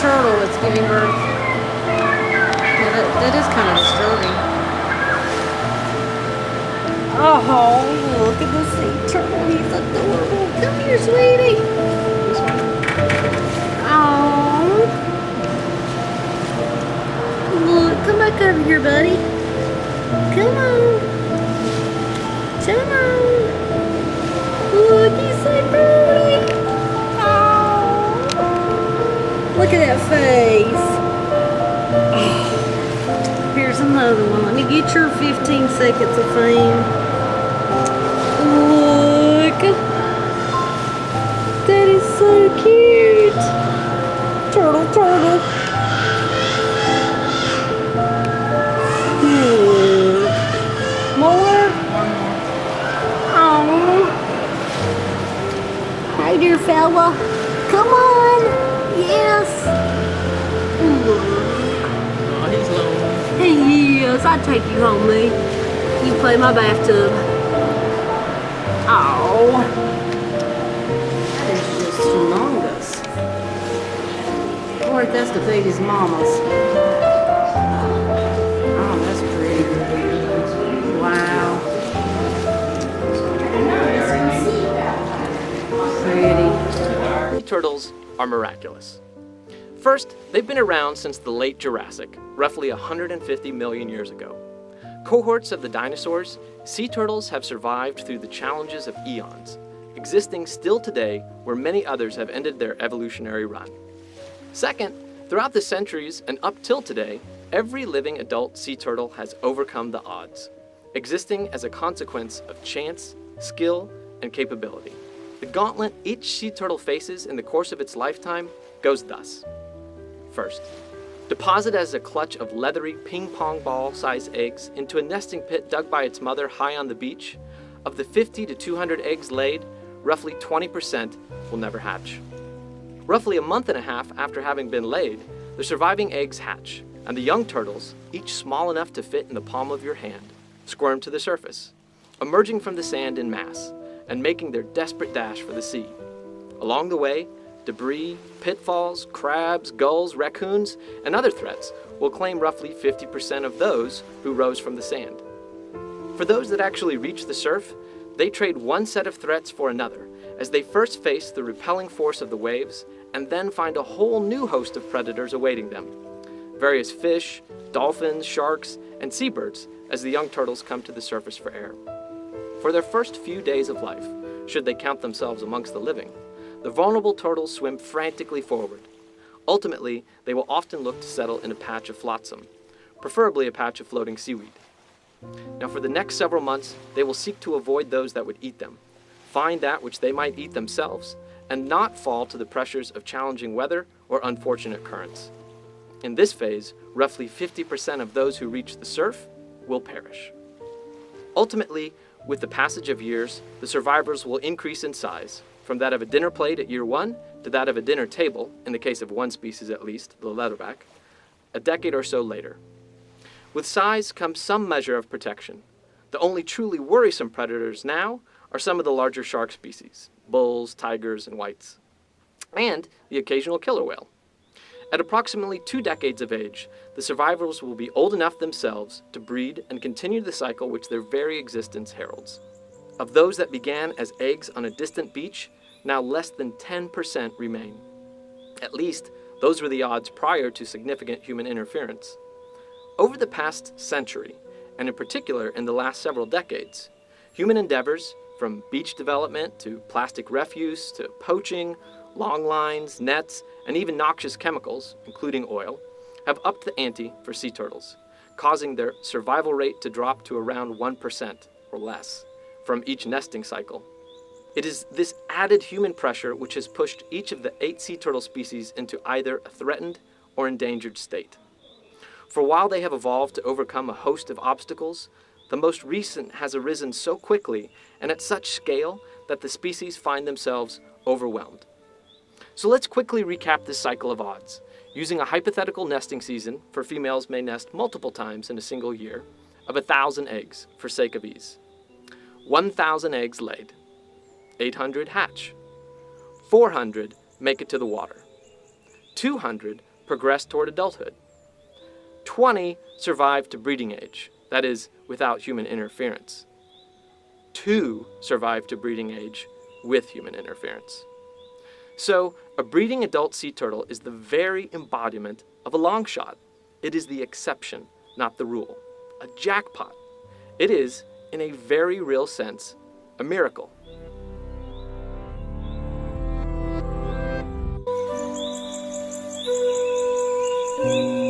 turtle that's giving birth. Yeah, that is kind of disturbing. Oh, look at the sea turtle. He's adorable. Come here, sweetie. Oh. Look, come back over here, buddy. Come on. Come on. Look, he's so pretty. Oh. Look at that face. Oh. Here's another one. Let me get your 15 seconds of fame. Look. That is so cute. Turtle, turtle. More? Oh. Hey, dear fella. Come on. Yes. Oh, he's lonely. He is. I'd take you home, me. You play my bathtub. Oh. That is just humongous. Or if that's the baby's mama's. Oh, that's pretty. Wow. Pretty. Sea turtles are miraculous. First, they've been around since the late Jurassic, roughly 150 million years ago. Cohorts of the dinosaurs, sea turtles have survived through the challenges of eons, existing still today where many others have ended their evolutionary run. Second, throughout the centuries and up till today, every living adult sea turtle has overcome the odds, existing as a consequence of chance, skill, and capability. The gauntlet each sea turtle faces in the course of its lifetime goes thus. First, deposit as a clutch of leathery ping-pong ball-sized eggs into a nesting pit dug by its mother high on the beach. Of the 50 to 200 eggs laid, roughly 20% will never hatch. Roughly a month and a half after having been laid, the surviving eggs hatch, and the young turtles, each small enough to fit in the palm of your hand, squirm to the surface, emerging from the sand in mass and making their desperate dash for the sea. Along the way, debris, pitfalls, crabs, gulls, raccoons, and other threats will claim roughly 50% of those who rose from the sand. For those that actually reach the surf, they trade one set of threats for another as they first face the repelling force of the waves and then find a whole new host of predators awaiting them. Various fish, dolphins, sharks, and seabirds as the young turtles come to the surface for air. For their first few days of life, should they count themselves amongst the living, the vulnerable turtles swim frantically forward. Ultimately, they will often look to settle in a patch of flotsam, preferably a patch of floating seaweed. Now for the next several months, they will seek to avoid those that would eat them, find that which they might eat themselves, and not fall to the pressures of challenging weather or unfortunate currents. In this phase, roughly 50% of those who reach the surf will perish. Ultimately, with the passage of years, the survivors will increase in size, from that of a dinner plate at year 1 to that of a dinner table, in the case of one species at least, the leatherback, a decade or so later. With size comes some measure of protection. The only truly worrisome predators now are some of the larger shark species, bulls, tigers, and whites, and the occasional killer whale. At approximately 2 decades of age, the survivors will be old enough themselves to breed and continue the cycle which their very existence heralds. Of those that began as eggs on a distant beach, now less than 10% remain. At least, those were the odds prior to significant human interference. Over the past century, and in particular in the last several decades, human endeavors, from beach development to plastic refuse to poaching, long lines, nets, and even noxious chemicals, including oil, have upped the ante for sea turtles, causing their survival rate to drop to around 1% or less from each nesting cycle. It is this added human pressure which has pushed each of the 8 sea turtle species into either a threatened or endangered state. For while they have evolved to overcome a host of obstacles, the most recent has arisen so quickly and at such scale that the species find themselves overwhelmed. So let's quickly recap this cycle of odds, using a hypothetical nesting season, for females may nest multiple times in a single year, of 1,000 eggs for sake of ease. 1,000 eggs laid. 800 hatch. 400 make it to the water. 200 progressed toward adulthood. 20 survived to breeding age, that is, without human interference. 2 survived to breeding age with human interference. So, a breeding adult sea turtle is the very embodiment of a long shot. It is the exception, not the rule. A jackpot. It is, in a very real sense, a miracle. Thank you.